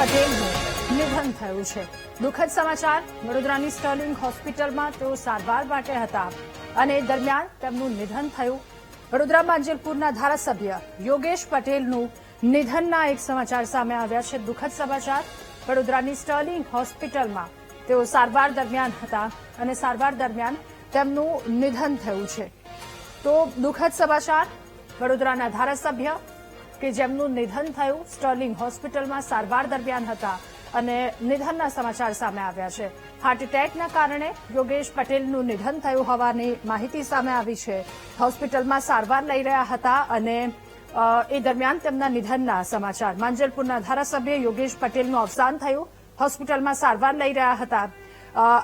પટેલનું નિધન થયું છે. દુઃખદ સમાચાર. વડોદરાની સ્ટર્લિંગ હોસ્પિટલમાં તેઓ સારવાર માટે હતા અને દરમિયાન તેમનું નિધન થયું. વડોદરા માંજલપુરના ધારાસભ્ય યોગેશ પટેલનું નિધનના એક સમાચાર સામે આવ્યા છે. દુઃખદ સમાચાર. વડોદરાની સ્ટર્લિંગ હોસ્પિટલમાં તેઓ સારવાર દરમિયાન હતા અને સારવાર દરમિયાન તેમનું નિધન થયું છે. તો દુઃખદ સમાચાર. વડોદરાના ધારાસભ્ય કે જેમનું નિધન થયું, સ્ટર્લિંગ હોસ્પિટલમાં સારવાર દરમિયાન હતા અને નિધનના સમાચાર સામે આવ્યા છે. હાર્ટ એટેકના કારણે યોગેશ પટેલનું નિધન થયું હોવાની માહિતી સામે આવી છે. હોસ્પિટલમાં સારવાર લઈ રહ્યા હતા અને એ દરમિયાન તેમના નિધનના સમાચાર. માંજલપુરના ધારાસભ્ય યોગેશ પટેલનું અવસાન થયું. હોસ્પિટલમાં સારવાર લઈ રહ્યા હતા.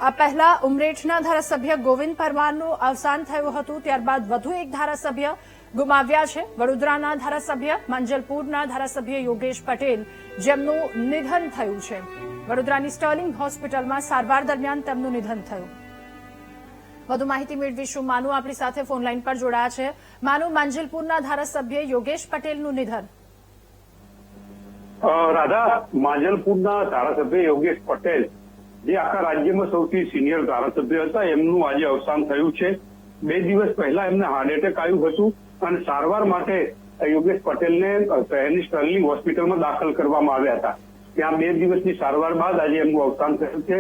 આ પહેલા ઉમરેઠના ધારાસભ્ય ગોવિંદ પરમારનું અવસાન થયું હતું. ત્યારબાદ વધુ એક ધારાસભ્ય ગુમાવ્યા છે. વડોદરાના ધારાસભ્ય, માંજલપુરના ધારાસભ્ય યોગેશ પટેલ, જેમનું નિધન થયું છે. વડોદરાની સ્ટર્લિંગ હોસ્પિટલમાં સારવાર દરમિયાન તેમનું નિધન થયું. વધુ માહિતી મેળવીશું. માનુ આપણી સાથે ફોનલાઈન પર જોડાયા છે. માનુ, માંજલપુરના ધારાસભ્ય યોગેશ પટેલનું નિધન. રાધા, માંજલપુરના ધારાસભ્ય યોગેશ પટેલ, જે આખા રાજ્યમાં સૌથી સિનિયર ધારાસભ્ય હતા, એમનું આજે અવસાન થયું છે. 2 દિવસ પહેલા એમને હાર્ટ એટેક આવ્યું હતું અને સારવાર માટે યોગેશ પટેલને શહેરની સ્ટર્લિંગ હોસ્પિટલમાં દાખલ કરવામાં આવ્યા હતા. ત્યાં 2 દિવસની સારવાર બાદ આજે એમનું અવસાન થયું છે.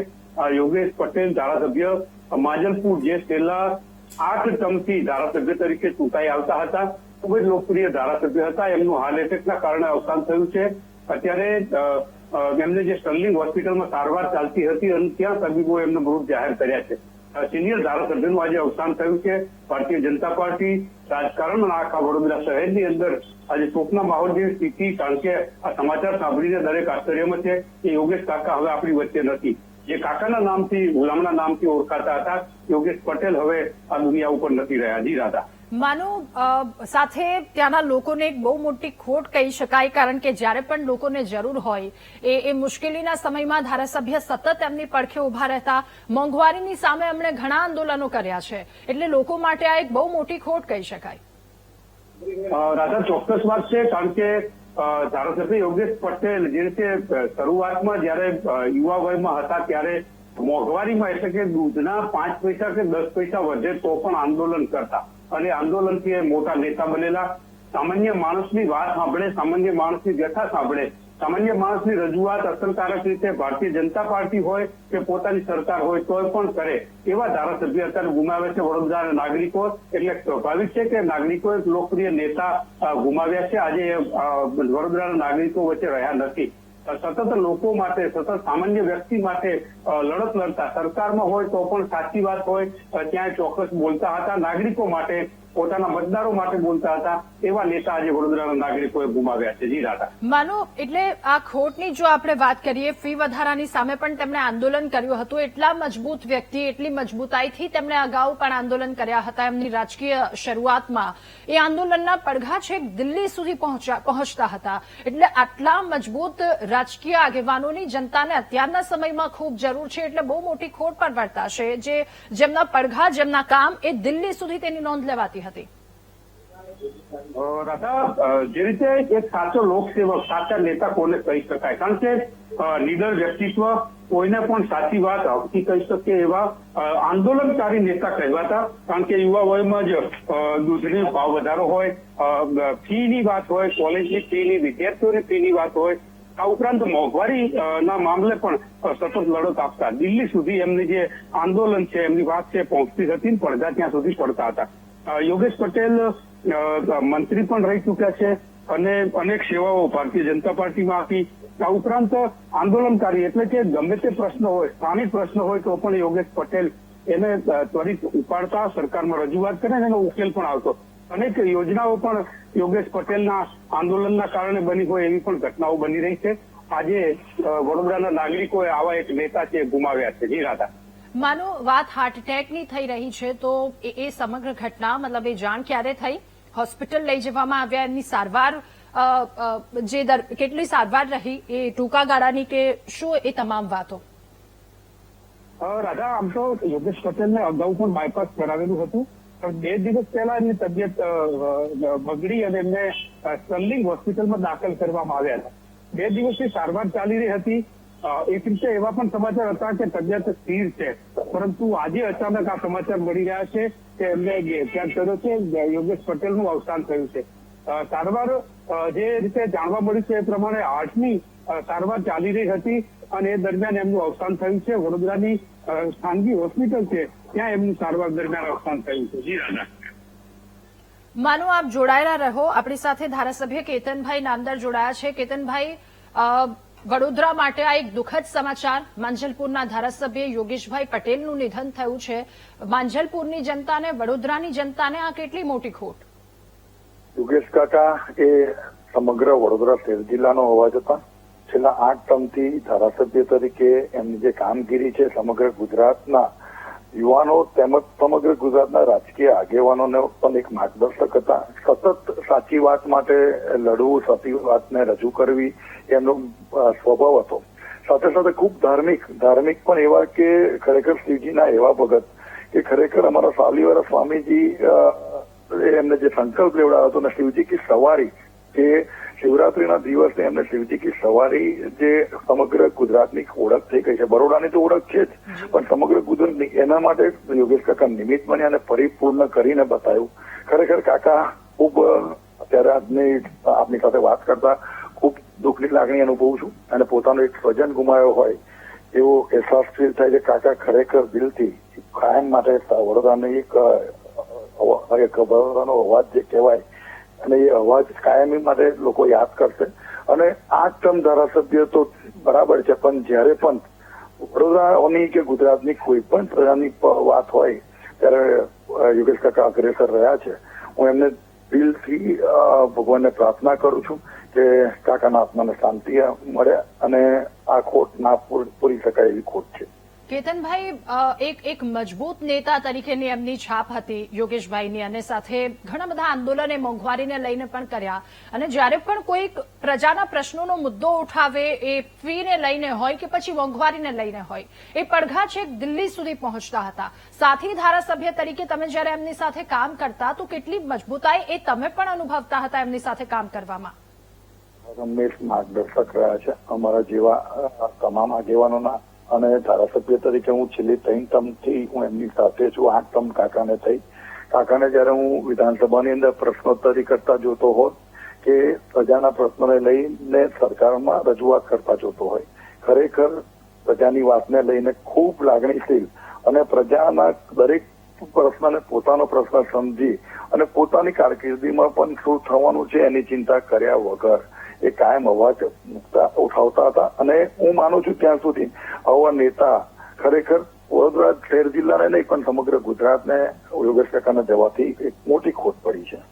યોગેશ પટેલ ધારાસભ્ય માંજલપુર, જે છેલ્લા 8 ટર્મથી ધારાસભ્ય તરીકે ચૂંટાઈ આવતા હતા, ખૂબ જ લોકપ્રિય ધારાસભ્ય હતા. એમનું હાર્ટ એટેકના કારણે અવસાન થયું છે. અત્યારે એમને જે સ્ટર્લિંગ હોસ્પિટલમાં સારવાર ચાલતી હતી અને ત્યાં તબીબોએ એમને મૃત જાહેર કર્યા છે. સિનિયર ધારાસભ્યનું આજે અવસાન થયું છે. ભારતીય જનતા પાર્ટી, રાજકારણ અને આખા વડોદરા શહેરની અંદર આજે શોકના માહોલ જેવી સ્થિતિ, કારણ કે આ સમાચાર સાંભળીને દરેક આશ્ચર્યમાં છે કે યોગેશ કાકા હવે આપણી વચ્ચે નથી. જે કાકાના નામથી, ગુલામના નામથી ઓળખાતા હતા, યોગેશ પટેલ હવે આ દુનિયા ઉપર નથી રહ્યા. જી રાધા. માનો સાથે ત્યાંના લોકોને એક બહુ મોટી ખોટ કહી શકાય, કારણ કે જ્યારે પણ લોકોને જરૂર હોય એ મુશ્કેલીના સમયમાં ધારાસભ્ય સતત એમની પડખે ઉભા રહેતા. મોંઘવારીની સામે એમણે ઘણા આંદોલનો કર્યા છે, એટલે લોકો માટે આ એક બહુ મોટી ખોટ કહી શકાય. રાધા, ચોક્કસ વાત છે, કારણ કે ધારાસભ્ય યોગેશ પટેલ જે રીતે શરૂઆતમાં જયારે યુવા વયમાં હતા ત્યારે મોંઘવારીમાં, એટલે કે દૂધના 5 પૈસા કે 10 પૈસા વધે તો પણ આંદોલન કરતા અને આંદોલનથી એ મોટા નેતા બનેલા. સામાન્ય માણસની વાત સાંભળે, સામાન્ય માણસની વ્યથા સાંભળે, સામાન્ય માણસની રજૂઆત અસરકારક રીતે ભારતીય જનતા પાર્ટી હોય કે પોતાની સરકાર હોય તો પણ કરે, એવા ધારાસભ્ય અત્યારે ગુમાવે છે વડોદરાના નાગરિકો. એટલે સ્વાભાવિક છે કે નાગરિકો એક લોકપ્રિય નેતા ગુમાવ્યા છે. આજે વડોદરાના નાગરિકો વચ્ચે રહ્યા નથી. સતત લોકો માટે, સતત સામાન્ય વ્યક્તિ માટે લડત લડતા, સરકારમાં હોય તો પણ સાચી વાત હોય ત્યાં ચોક્કસ બોલતા હતા. નાગરિકો માટે, પોતાના મતદારો માટે બોલતા હતા. એવા નેતા આજે વડોદરાના નાગરિકોએ ગુમાવ્યા છે. જી રાધા. માનો, એટલે આ ખોટની જો આપણે વાત કરીએ, ફી વધારાની સામે પણ તેમણે આંદોલન કર્યું હતું. એટલા મજબૂત વ્યક્તિ, એટલી મજબૂતાઈથી તેમણે અગાઉ પણ આંદોલન કર્યા હતા. એમની રાજકીય શરૂઆતમાં એ આંદોલનના પડઘા છેક દિલ્હી સુધી પહોંચતા હતા. એટલે આટલા મજબૂત રાજકીય આગેવાનોની જનતાને અત્યારના સમયમાં ખૂબ જરૂર છે. એટલે બહુ મોટી ખોટ પર વર્તાશે. જેમના પડઘા, જેમના કામ એ દિલ્હી સુધી તેની નોંધ લેવાતી હતી. રાધા, જે રીતે એક સાચો લોકસેવક, સાચા નેતા કોને કહી શકાય, કારણ કે લીડર વ્યક્તિત્વ, કોઈને પણ સાચી વાત હકથી કહી શકે એવા આંદોલનકારી નેતા કહેવાતા. કારણ કે યુવા વયમાં જ દૂધની ભાવ વધારો હોય, ફીની વાત હોય, કોલેજની ફીની, વિદ્યાર્થીઓની ફીની વાત હોય, આ ઉપરાંત મોંઘવારી ના મામલે પણ સતત લડત આપતા. દિલ્હી સુધી એમની જે આંદોલન છે, એમની વાત છે, પહોંચતી હતી ને પડઘા ત્યાં સુધી પડતા હતા. યોગેશ પટેલ મંત્રી પણ રહી ચૂક્યા છે અને અનેક સેવાઓ ભારતીય જનતા પાર્ટીમાં આપી. આ ઉપરાંત આંદોલનકારી, એટલે કે ગમે તે પ્રશ્ન હોય, સ્થાનિક પ્રશ્ન હોય તો પણ યોગેશ પટેલ એને ત્વરિત ઉપાડતા, સરકારમાં રજૂઆત કરે અને એનો ઉકેલ પણ આવતો. અનેક યોજનાઓ પણ યોગેશ પટેલના આંદોલનના કારણે બની હોય એવી પણ ઘટનાઓ બની રહી છે. આજે વડોદરાના નાગરિકોએ આવા એક નેતા છે ગુમાવ્યા છે. જી રાધા. માનો, વાત હાર્ટ એટેકની થઈ રહી છે, તો એ સમગ્ર ઘટના, મતલબ એ જાણ ક્યારે થઈ? હોસ્પિટલ લઈ જવામાં આવ્યા, એમની સારવાર કેટલી સારવાર રહી, એ ટૂંકા ગાળાની કે શું, એ તમામ વાતો? રાધા, આમ તો યોગેશ પટેલને અગાઉ પણ બાયપાસ કરાવેલું હતું. 2 દિવસ પહેલા એમની તબિયત બગડી અને એમને સ્ટર્લિંગ હોસ્પિટલમાં દાખલ કરવામાં આવ્યા હતા. 2 દિવસથી સારવાર ચાલી રહી હતી. એક રીતે એવા પણ સમાચાર હતા કે તબિયત સ્થિર છે, પરંતુ આજે અચાનક આ સમાચાર મળી રહ્યા છે કે એમને ત્યાં કર્યો છે યોગેશ પટેલનું અવસાન થયું છે. સારવાર જે રીતે જાણવા મળ્યું છે એ પ્રમાણે હાર્ટની સારવાર ચાલી રહી હતી અને એ દરમિયાન એમનું અવસાન થયું છે. વડોદરાની ખાનગી હોસ્પિટલ છે ત્યાં એમનું સારવાર દરમિયાન અવસાન થયું છે. જી રાધા. માનો આપ જોડાયેલા રહો. આપણી સાથે ધારાસભ્ય કેતનભાઈ નામદાર જોડાયા છે. કેતનભાઈ, વડોદરા માટે આ એક દુઃખદ સમાચાર. માંજલપુરના ધારાસભ્ય યોગેશભાઈ પટેલનું નિધન થયું છે. માંજલપુરની જનતાને, વડોદરાની જનતાને આ કેટલી મોટી ખોટ? યોગેશ કાકા એ સમગ્ર વડોદરા શહેર જિલ્લાનો અવાજ હતા. છેલ્લા 8 ટર્મથી ધારાસભ્ય તરીકે એમની જે કામગીરી છે સમગ્ર ગુજરાતના યુવાનો તેમજ સમગ્ર ગુજરાતના રાજકીય આગેવાનોને પણ એક માર્ગદર્શક હતા. સતત સાચી વાત માટે લડવું, સાચી વાતને રજૂ કરવી એમનો સ્વભાવ હતો. સાથે સાથે ખૂબ ધાર્મિક પણ એવા કે ખરેખર શિવજીના એવા ભગત કે ખરેખર અમારા સાવલીવાળા સ્વામીજી એમને જે સંકલ્પ લેવડાવ્યો હતો ને શિવજી કી સવારી, કે શિવરાત્રીના દિવસે એમને શિવજી કી સવારી જે સમગ્ર ગુજરાતની ઓળખ થઈ ગઈ છે. બરોડાની તો ઓળખ છે જ, પણ સમગ્ર ગુજરાતની, એના માટે યોગેશ કાકા નિમિત્ત બન્યા અને પરિપૂર્ણ કરીને બતાવ્યું. ખરેખર કાકા ખૂબ અત્યારે આપની સાથે વાત કરતા ખૂબ દુઃખની લાગણી અનુભવું છું અને પોતાનો એક સ્વજન ગુમાવ્યો હોય એવો અહેસાસ ફીલ થાય છે. કાકા ખરેખર દિલથી કાયમ માટે વડોદરાની એક વડોદરાનો અવાજ જે કહેવાય અને એ અવાજ કાયમી માટે લોકો યાદ કરશે. અને 8 ટર્મ ધારાસભ્ય તો બરાબર છે, પણ જયારે પણ વડોદરાની કે ગુજરાતની કોઈ પણ પ્રજાની વાત હોય ત્યારે યોગેશ કાકા અગ્રેસર રહ્યા છે. હું એમને દિલથી ભગવાનને પ્રાર્થના કરું છું કે કાકાના આત્માને શાંતિ મળે અને આ ખોટ ના પૂરી શકાય એવી ખોટ છે. કેતનભાઈ, એક મજબૂત નેતા તરીકેની એમની છાપ હતી યોગેશભાઈની, અને સાથે ઘણા બધા આંદોલને મોંઘવારીને લઈને પણ કર્યા. અને જ્યારે પણ કોઈક પ્રજાના પ્રશ્નોનો મુદ્દો ઉઠાવે, એ ફીને લઈને હોય કે પછી મોંઘવારીને લઈને હોય, એ પડઘા છેક દિલ્હી સુધી પહોંચતા હતા. સાથી ધારાસભ્ય તરીકે તમે જ્યારે એમની સાથે કામ કરતા તો કેટલી મજબૂતાઈ એ તમે પણ અનુભવતા હતા એમની સાથે કામ કરવામાં? હંમેશ માર્ગદર્શક રહ્યા છે અમારા જેવા તમામ આગેવાનોના. અને ધારાસભ્ય તરીકે હું છેલ્લી 3 ટર્મથી હું એમની સાથે છું. 8 ટર્મ કાકાને થઈ. કાકાને જયારે હું વિધાનસભાની અંદર પ્રશ્નોત્તરી કરતા જોતો હોત કે પ્રજાના પ્રશ્નોને લઈને સરકારમાં રજૂઆત કરતા જોતો હોય, ખરેખર પ્રજાની વાતને લઈને ખૂબ લાગણીશીલ અને પ્રજાના દરેક પ્રશ્નને પોતાનો પ્રશ્ન સમજી અને પોતાની કારકિર્દીમાં પણ શું થવાનું છે એની ચિંતા કર્યા વગર એ કાયમ અવાજ ઉઠાવતા હતા. અને હું માનું છું ત્યાં સુધી આવા નેતા ખરેખર વડોદરા શહેર જિલ્લાને નહીં પણ સમગ્ર ગુજરાતને યોગેશ કાકાના જવાથી એક મોટી ખોટ પડી છે.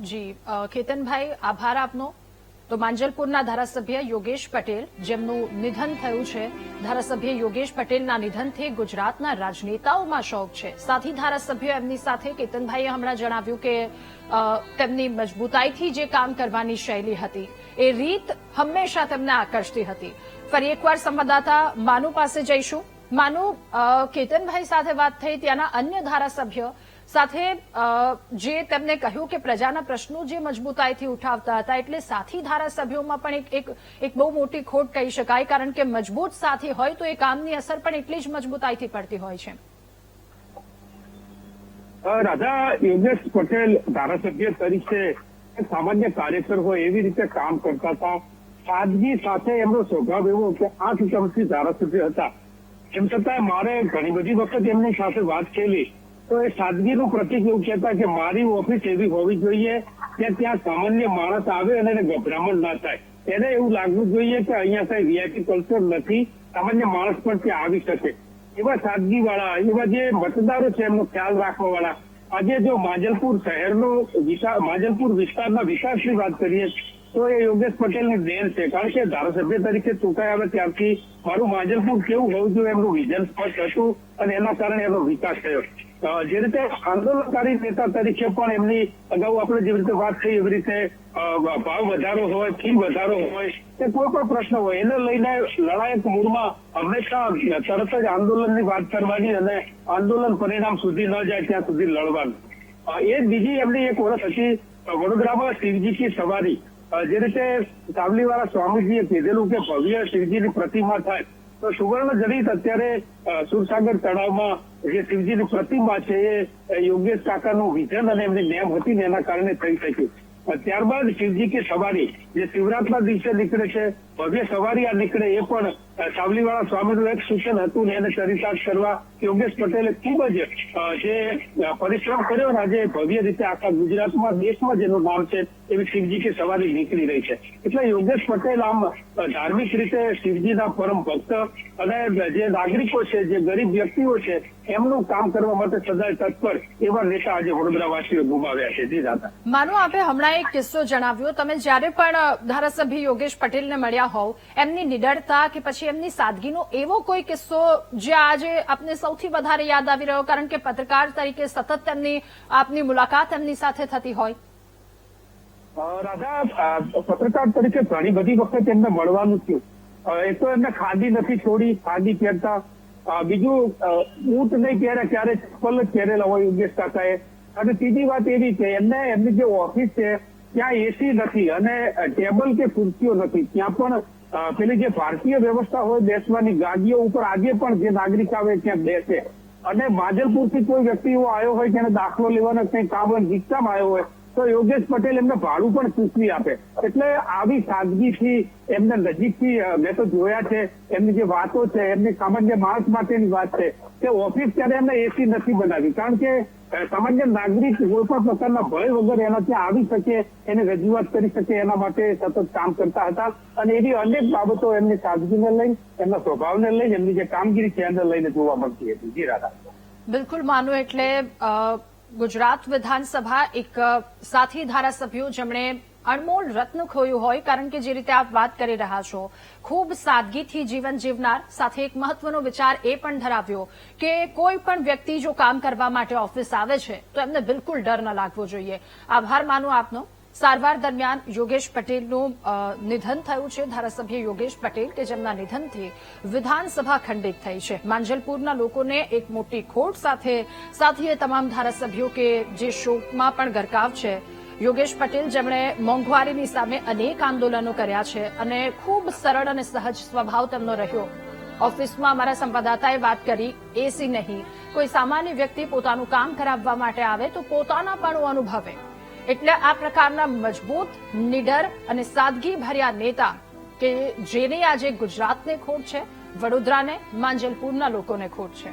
જી કેતનભાઈ, આભાર આપનો. તો માંજલપુરના ધારાસભ્ય યોગેશ પટેલ, જેમનું નિધન થયું છે. ધારાસભ્ય યોગેશ પટેલના નિધનથી ગુજરાતના રાજનેતાઓમાં શોક છે. સાથી ધારાસભ્યો એમની સાથે, કેતનભાઈએ હમણાં જણાવ્યું કે તેમની મજબૂતાઈથી જે કામ કરવાની શૈલી હતી, એ રીત હંમેશા તેમને આકર્ષતી હતી. ફરી એકવાર સંવાદદાતા માનુ પાસે જઈશું. માનુ, કેતનભાઈ સાથે વાત થઈ, ત્યાંના અન્ય ધારાસભ્ય સાથે જે તેમને કહ્યું કે પ્રજાના પ્રશ્નો જે મજબૂતાઈથી ઉઠાવતા હતા, એટલે સાથી ધારાસભ્યોમાં પણ એક બહુ મોટી ખોટ કહી શકાય, કારણ કે મજબૂત સાથી હોય તો એ કામની અસર પણ એટલી જ મજબૂતાઈથી પડતી હોય છે. રાધા, યોગેશ પટેલ ધારાસભ્ય તરીકે સામાન્ય કાર્યકર હોય એવી રીતે કામ કરતા હતા. સાદગી સાથે એમનો સ્વભાવ એવો કે 8 ટર્મથી ધારાસભ્ય હતા. એમ છતાં મારે ઘણી બધી વખત એમની સાથે વાત કરી તો એ સાદગીનું પ્રતિક એવું કહેતા કે મારી ઓફિસ એવી હોવી જોઈએ કે ત્યાં સામાન્ય માણસ આવે અને એને ગભરામણ ના થાય. એને એવું લાગવું જોઈએ કે અહીંયા કઈ વીઆઈપી કલ્ચર નથી, સામાન્ય માણસ પણ ત્યાં આવી શકે. એવા સાદગી વાળા, એવા જે મતદારો છે એમનો ખ્યાલ રાખવા વાળા. આજે જો માંજલપુર શહેરનો માંજલપુર વિસ્તારના વિકાસની વાત કરીએ તો એ યોગેશ પટેલની દેન છે. કારણ કે ધારાસભ્ય તરીકે ચૂંટાઈ આવે ત્યારથી મારું માંજલપુર કેવું હોવું જોઈએ એમનું વિઝન સ્પષ્ટ હતું અને એના કારણે એનો વિકાસ થયો. જે રીતે આંદોલનકારી નેતા તરીકે પણ એમની અગાઉ આપણે જેવી રીતે વાત થઈ એવી રીતે ભાવ વધારો હોય, ફી વધારો હોય કે કોઈ પણ પ્રશ્ન હોય એને લઈને લડાયક મૂડમાં હંમેશા તરત જ આંદોલનની વાત કરવાની અને આંદોલન પરિણામ સુધી ન જાય ત્યાં સુધી લડવાનું. એ બીજી એમની એક ઓળખ હતી વડોદરામાં શિવજી કી સવારી. જે રીતે સાવલીવાળા સ્વામીજીએ કીધેલું કે ભવ્ય શિવજીની પ્રતિમા થાય, તો સુવર્ણ જડિત અત્યારે સુરસાગર તળાવમાં જે શિવજીની પ્રતિમા છે એ યોગેશ કાકાનું વિઝન અને એમની નેમ હતી ને એના કારણે થઈ શક્યું. ત્યારબાદ શિવજી કી સવારી જે શિવરાત્રના દિવસે નીકળે છે, ભવ્ય સવારી આ નીકળે, એ પણ સાવલીવાળા સ્વામીનું એક સૂચન હતું ને એને ચરિતાર્થ કરવા યોગેશ પટેલે ખૂબ જ જે પરિશ્રમ કર્યો ને આજે ભવ્ય રીતે આખા ગુજરાતમાં દેશમાં જેનું નામ છે એવી શિવજી કી સવારી નીકળી રહી છે. એટલે યોગેશ પટેલ આમ ધાર્મિક રીતે શિવજીના પરમ ભક્ત અને જે નાગરિકો છે, જે ગરીબ વ્યક્તિઓ છે, એમનું કામ કરવા માટે સદાય તત્પર એવા નેતા આજે વડોદરાવાસીઓ ગુમાવ્યા છે. જી દાદા. માનો આપે હમણાં એક કિસ્સો જણાવ્યો, તમે જ્યારે પણ ધારાસભ્ય યોગેશ પટેલને મળ્યા હોવ, એમની નિડરતા કે પછી એમની સાદગીનો એવો કોઈ કિસ્સો જે આજે આપને સૌથી વધારે યાદ આવી રહ્યો, કારણ કે પત્રકાર તરીકે સતત આપની મુલાકાત એમની સાથે થતી હોય? રાધા, પત્રકાર તરીકે ઘણી બધી વખત એમને મળવાનું થયું. એક તો એમને ખાદી નથી છોડી, ખાદી પહેરતા. બીજું ઊંટ નહીં પહેર્યા, ક્યારે ચપ્પલ જ પહેરેલા હોય યોગેશ કાકાએ. અને ત્રીજી વાત એવી કે એમની જે ઓફિસ છે ત્યાં એસી નથી અને ટેબલ કે ખુરશીઓ નથી. ત્યાં પણ પેલી જે ભારતીય વ્યવસ્થા હોય બેસવાની, ગાડીઓ ઉપર આજે પણ જે નાગરિક આવે ત્યાં બેસે. અને માંજલપુરથી કોઈ વ્યક્તિ એવો આવ્યો હોય કે એને દાખલો લેવાનો કંઈ કામ રિક્ષામાં આવ્યો હોય તો યોગેશ પટેલ એમને ભાડું પણ ચૂકવી આપે. એટલે આવી સાદગીથી એમને નજીકથી મેં તો જોયા છે. એમની જે વાતો છે, એમની સામાન્ય માણસ માટેની વાત છે કે ઓફિસ ત્યારે એમને એસી નથી બનાવી, કારણ કે સામાન્ય નાગરિક કોઈ પણ પ્રકારના ભય વગર એના ત્યાં આવી શકે, એને રજૂઆત કરી શકે, એના માટે સતત કામ કરતા હતા. અને એવી અનેક બાબતો એમની સાદગીને લઈને, એમના સ્વભાવને લઈને, એમની જે કામગીરી છે એને લઈને જોવા મળતી હતી. જી રાધા. બિલકુલ માનો. એટલે ગુજરાત વિધાનસભા એક સાથી ધારાસભ્યો જેમણે અણમોલ રત્ન ખોયું હોય, કારણ કે જે રીતે આપ વાત કરી રહ્યા છો, ખૂબ સાદગીથી જીવન જીવનાર, સાથે એક મહત્વનો વિચાર એ પણ ધરાવ્યો કે કોઈ પણ વ્યક્તિ જો કામ કરવા માટે ઓફિસ આવે છે તો એમને બિલકુલ ડર ન લાગવો જોઈએ. આભાર માનું આપનો. સારવાર દરમિયાન યોગેશ પટેલનું નિધન થયું છે. ધારાસભ્ય યોગેશ પટેલ કે જેમના નિધનથી વિધાનસભા ખંડિત થઈ છે. માંજલપુરના લોકોને એક મોટી ખોટ સાથે તમામ ધારાસભ્યો કે જે શોકમાં પણ ગરકાવ છે. યોગેશ પટેલ જેમણે મોંઘવારીની સામે અનેક આંદોલનો કર્યા છે અને ખૂબ સરળ અને સહજ સ્વભાવ તેમનો રહ્યો. ઓફિસમાં અમારા સંવાદદાતાએ વાત કરી, એસી નહીં, કોઈ સામાન્ય વ્યક્તિ પોતાનું કામ કરાવવા માટે આવે તો પોતાનાપણું અનુભવે. એટલે આ પ્રકારના મજબૂત, નિડર અને સાદગી ભર્યા નેતા કે જેની આજે ગુજરાતને ખોટ છે, વડોદરાને, માંજલપુરના લોકોને ખોટ છે.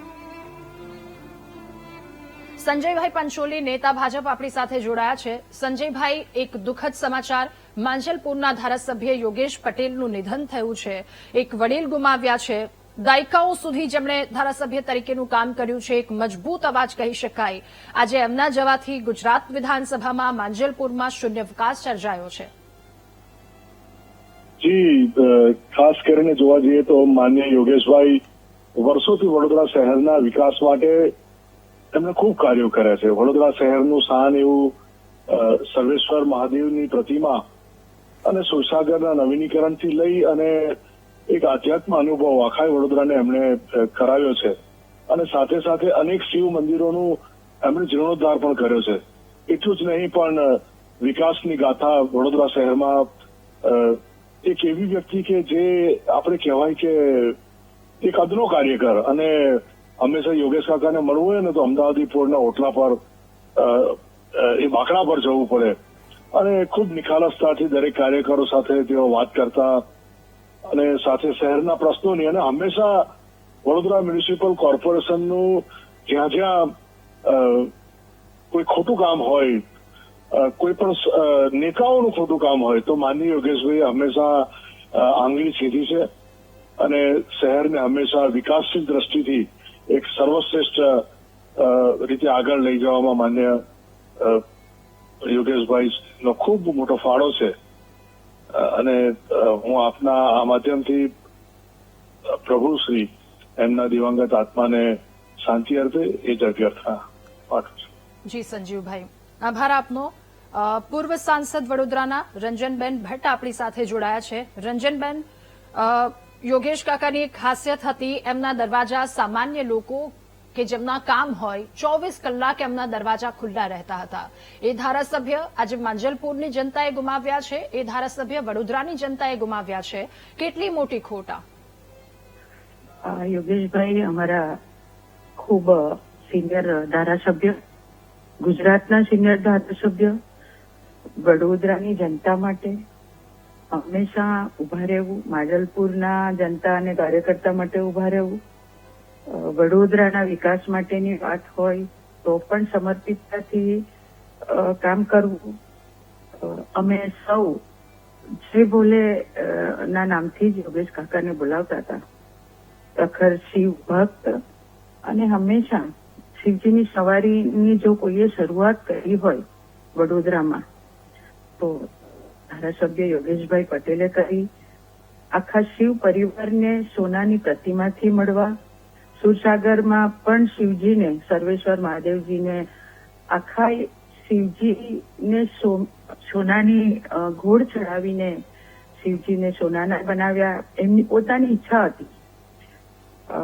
સંજયભાઈ પંચોલી, નેતા ભાજપ, આપણી સાથે જોડાયા છે. સંજયભાઈ, એક દુઃખદ સમાચાર, માંજલપુરના ધારાસભ્ય યોગેશ પટેલનું નિધન થયું છે. એક વડીલ ગુમાવ્યા છે. દાયકાઓ સુધી જેમણે ધારાસભ્ય તરીકેનું કામ કર્યું છે, એક મજબૂત અવાજ કહી શકાય. આજે એમના જવાથી ગુજરાત વિધાનસભામાં માંજલપુરમાં શૂન્યાવકાશ સર્જાયો છે. જી, ખાસ કરીને જોવા જઈએ તો માન્ય યોગેશભાઈ વર્ષોથી વડોદરા શહેરના વિકાસ માટે એમણે ખૂબ કાર્યો કર્યા છે. વડોદરા શહેરનું શાન એવું સર્વેશ્વર મહાદેવની પ્રતિમા અને સુરસાગરના નવીનીકરણથી લઈ અને એક આધ્યાત્મ અનુભવ આખા વડોદરાને એમણે કરાવ્યો છે. અને સાથે સાથે અનેક શિવ મંદિરોનું એમણે જીર્ણોદ્ધાર પણ કર્યો છે. એટલું જ નહીં, પણ વિકાસની ગાથા વડોદરા શહેરમાં એક એવી વ્યક્તિ કે જે આપણે કહેવાય કે એક અદનો કાર્યકર, અને હંમેશા યોગેશ કાકાને મળવું હોય ને તો અમદાવાદી પોળના ઓટલા પર એ બાકડા પર જવું પડે અને ખૂબ નિખાલસતાથી દરેક કાર્યકરો સાથે તેઓ વાત કરતા અને સાથે શહેરના પ્રશ્નોની, અને હંમેશા વડોદરા મ્યુનિસિપલ કોર્પોરેશનનું જ્યાં જ્યાં કોઈ ખોટું કામ હોય, કોઈ પણ નેતાઓનું ખોટું કામ હોય તો માનનીય યોગેશભાઈ હંમેશા આંગળી સીધી છે અને શહેરને હંમેશા વિકાસશીલ દ્રષ્ટિથી એક સર્વશ્રેષ્ઠ રીતે આગળ લઈ જવામાં માન્ય યોગેશભાઈનો ખૂબ મોટો ફાળો છે. અને હું આપના આ માધ્યમથી પ્રભુશ્રી એમના દિવંગત આત્માને શાંતિ અર્પે એ જ અભ્યર્થના પાઠવું છું. જી સંજીવભાઈ, આભાર આપનો. પૂર્વ સાંસદ વડોદરાના રંજનબેન ભટ્ટ આપણી સાથે જોડાયા છે. રંજનબેન, યોગેશ કાકાની એક ખાસિયત હતી, એમના દરવાજા સામાન્ય લોકો કે જેમના કામ હોય 24 કલાક એમના દરવાજા ખુલ્લા રહેતા હતા. એ ધારાસભ્ય આજે માંજલપુરની જનતાએ ગુમાવ્યા છે, એ ધારાસભ્ય વડોદરાની જનતાએ ગુમાવ્યા છે. કેટલી મોટી ખોટ આ? યોગેશભાઈ અમારા ખૂબ સિનિયર ધારાસભ્ય, ગુજરાતના સિનિયર ધારાસભ્ય, વડોદરાની જનતા માટે હંમેશા ઉભા રહેવું, માંજલપુરના જનતા અને કાર્યકર્તા માટે ઉભા રહેવું, વડોદરાના વિકાસ માટેની વાત હોય તો પણ સમર્પિતતાથી કામ કરવું. અમે સૌ જે બોલે ના નામથી જ યોગેશ કાકાને બોલાવતા હતા. પ્રખર શિવ ભક્ત અને હંમેશા શિવજીની સવારીની જો કોઈએ શરૂઆત કરી હોય વડોદરામાં તો ધારાસભ્ય યોગેશભાઈ પટેલે કરી. આખા શિવ પરિવારને સોનાની પ્રતિમાથી મળવા, સુરસાગરમાં પણ શિવજીને, સર્વેશ્વર મહાદેવજીને, આખા શિવજીને સોનાની ઘોડ ચડાવીને શિવજીને સોનાના બનાવ્યા. એમની પોતાની ઈચ્છા હતી.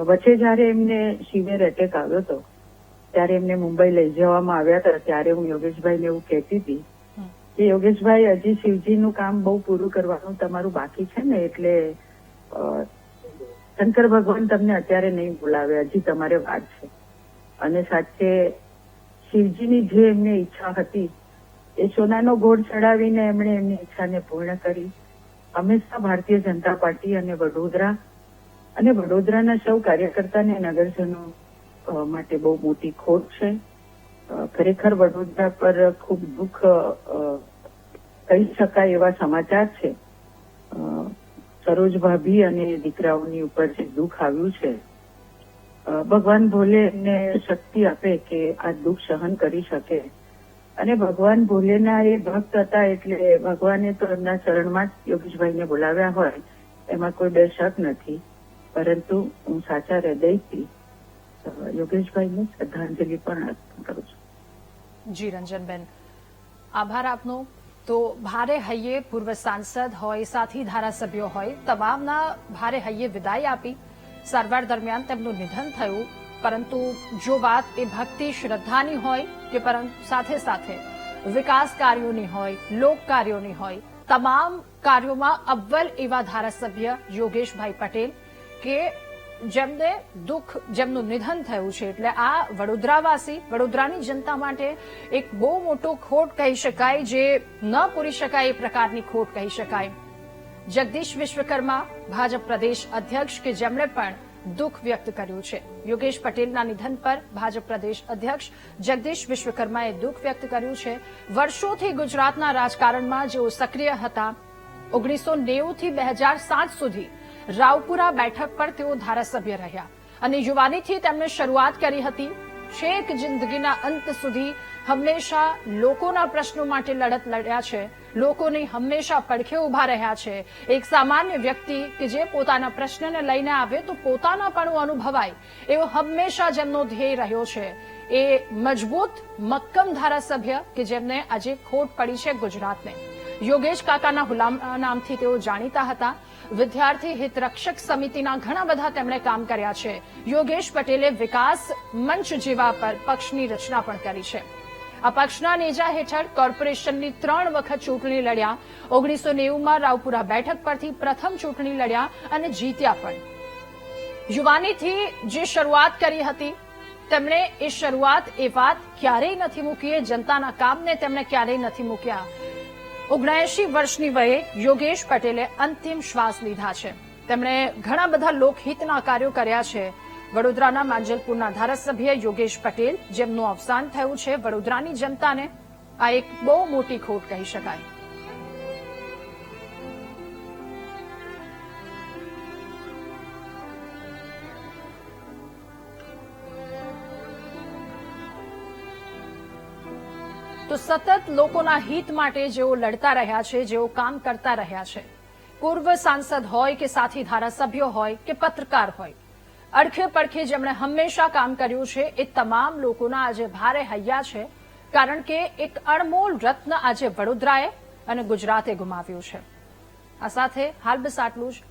વચ્ચે જયારે એમને સિવિયર એટેક આવ્યો હતો ત્યારે એમને મુંબઈ લઈ જવામાં આવ્યા હતા. ત્યારે હું યોગેશભાઈને એવું કહેતી હતી કે યોગેશભાઈ, હજી શિવજીનું કામ બહુ પૂરું કરવાનું તમારું બાકી છે ને, એટલે શંકર ભગવાન તમને અત્યારે નહીં બોલાવે, હજી તમારે વાત છે. અને સાચે શિવજીની જે એમને ઈચ્છા હતી એ સોનાનો ઘોડ ચડાવીને એમણે એમની ઈચ્છાને પૂર્ણ કરી. હંમેશા ભારતીય જનતા પાર્ટી અને વડોદરાના સૌ કાર્યકર્તા અને નગરજનો માટે બહુ મોટી ખોટ છે. ખરેખર વડોદરા પર ખૂબ દુઃખ કહી શકાય એવા સમાચાર છે. સરોજ ભાભી અને દીકરાઓની ઉપર જે દુઃખ આવ્યું છે, ભગવાન ભોલે એમને શક્તિ આપે કે આ દુઃખ સહન કરી શકે. અને ભગવાન ભોલેના એ ભક્ત હતા એટલે ભગવાને તો એમના ચરણમાં જ યોગેશભાઈને બોલાવ્યા હોય એમાં કોઈ બે શક નથી. પરંતુ હું સાચા હૃદયથી યોગેશભાઈને શ્રદ્ધાંજલિ પણ અર્પણ કરું છું. જી રંજનબેન, આભાર આપનો. તો ભારે હૈયે પૂર્વ સાંસદ હોય, સાથી ધારાસભ્યો હોય, તમામના ભારે હૈયે વિદાય આપી. સારવાર દરમિયાન તેમનું નિધન થયું. પરંતુ જો વાત એ ભક્તિ શ્રદ્ધાની હોય કે પરંતુ સાથે સાથે વિકાસ કાર્યોની હોય, લોક કાર્યોની હોય, તમામ કાર્યોમાં અવ્વલ એવા ધારાસભ્ય યોગેશભાઈ પટેલ કે જેમનું નિધન થયું છે, એટલે આ વડોદરાવાસી, વડોદરાની જનતા માટે એક બહુ મોટો ખોટ કહી શકાય, જે ન પૂરી શકાય એ પ્રકારની ખોટ કહી શકાય. જગદીશ વિશ્વકર્મા, ભાજપ પ્રદેશ અધ્યક્ષ, કે જેમણે પણ દુઃખ વ્યક્ત કર્યું છે યોગેશ પટેલના નિધન પર. ભાજપ પ્રદેશ અધ્યક્ષ જગદીશ વિશ્વકર્માએ દુઃખ વ્યક્ત કર્યું છે. વર્ષોથી ગુજરાતના રાજકારણમાં જેઓ સક્રિય હતા, 1990 થી 2007 સુધી રાવપુરા બેઠક પર તેઓ ધારાસભ્ય રહ્યા અને યુવાનીથી તેમણે શરૂઆત કરી હતી. છેક જિંદગીના અંત સુધી હંમેશા લોકોના પ્રશ્નો માટે લડત લડ્યા છે, લોકોની હંમેશા પડખે ઉભા રહ્યા છે. એક સામાન્ય વ્યક્તિ કે જે પોતાના પ્રશ્નને લઈને આવે તો પોતાનાપણું અનુભવાય એવો હંમેશા જેમનો ધ્યેય રહ્યો છે. એ મજબૂત, મક્કમ ધારાસભ્ય કે જેમને આજે ખોટ પડી છે ગુજરાતને. યોગેશ કાકાના હુલામ નામથી તેઓ જાણીતા હતા. વિદ્યાર્થી હિતરક્ષક સમિતિના ઘણા બધા તેમણે કામ કર્યા છે. યોગેશ પટેલે વિકાસ મંચ જેવા પર પક્ષની રચના પણ કરી છે. આ પક્ષના નેજા હેઠળ કોર્પોરેશનની 3 વખત ચૂંટણી લડ્યા. 1990માં રાવપુરા બેઠક પરથી પ્રથમ ચૂંટણી લડ્યા અને જીત્યા પણ. યુવાનીથી જે શરૂઆત કરી હતી તેમણે એ શરૂઆત એ વાત ક્યારેય નથી મૂકી, જનતાના કામને તેમણે ક્યારેય નથી મૂક્યા. 79 વર્ષની વયે યોગેશ પટેલે અંતિમ શ્વાસ લીધા છે. તેમણે ઘણા બધા લોકહિતના કાર્યો કર્યા છે. વડોદરાના માંજલપુરના ધારાસભ્ય યોગેશ પટેલ, જેમનું અવસાન થયું છે, વડોદરાની જનતાને આ એક બહુ મોટી ખોટ કહી શકાય. તો સતત લોકોના હિત માટે જેઓ લડતા રહ્યા છે, જેઓ કામ કરતા રહ્યા છે, પૂર્વ સાંસદ હોય કે સાથી ધારાસભ્યો હોય કે પત્રકાર હોય, અડખે પડખે જેમણે હંમેશા કામ કર્યું છે, એ તમામ લોકોના આજે ભારે હૈયા છે. કારણ કે એક અણમોલ રત્ન આજે વડોદરાએ અને ગુજરાતે ગુમાવ્યું છે. આ સાથે હાલ બસ આટલું જ.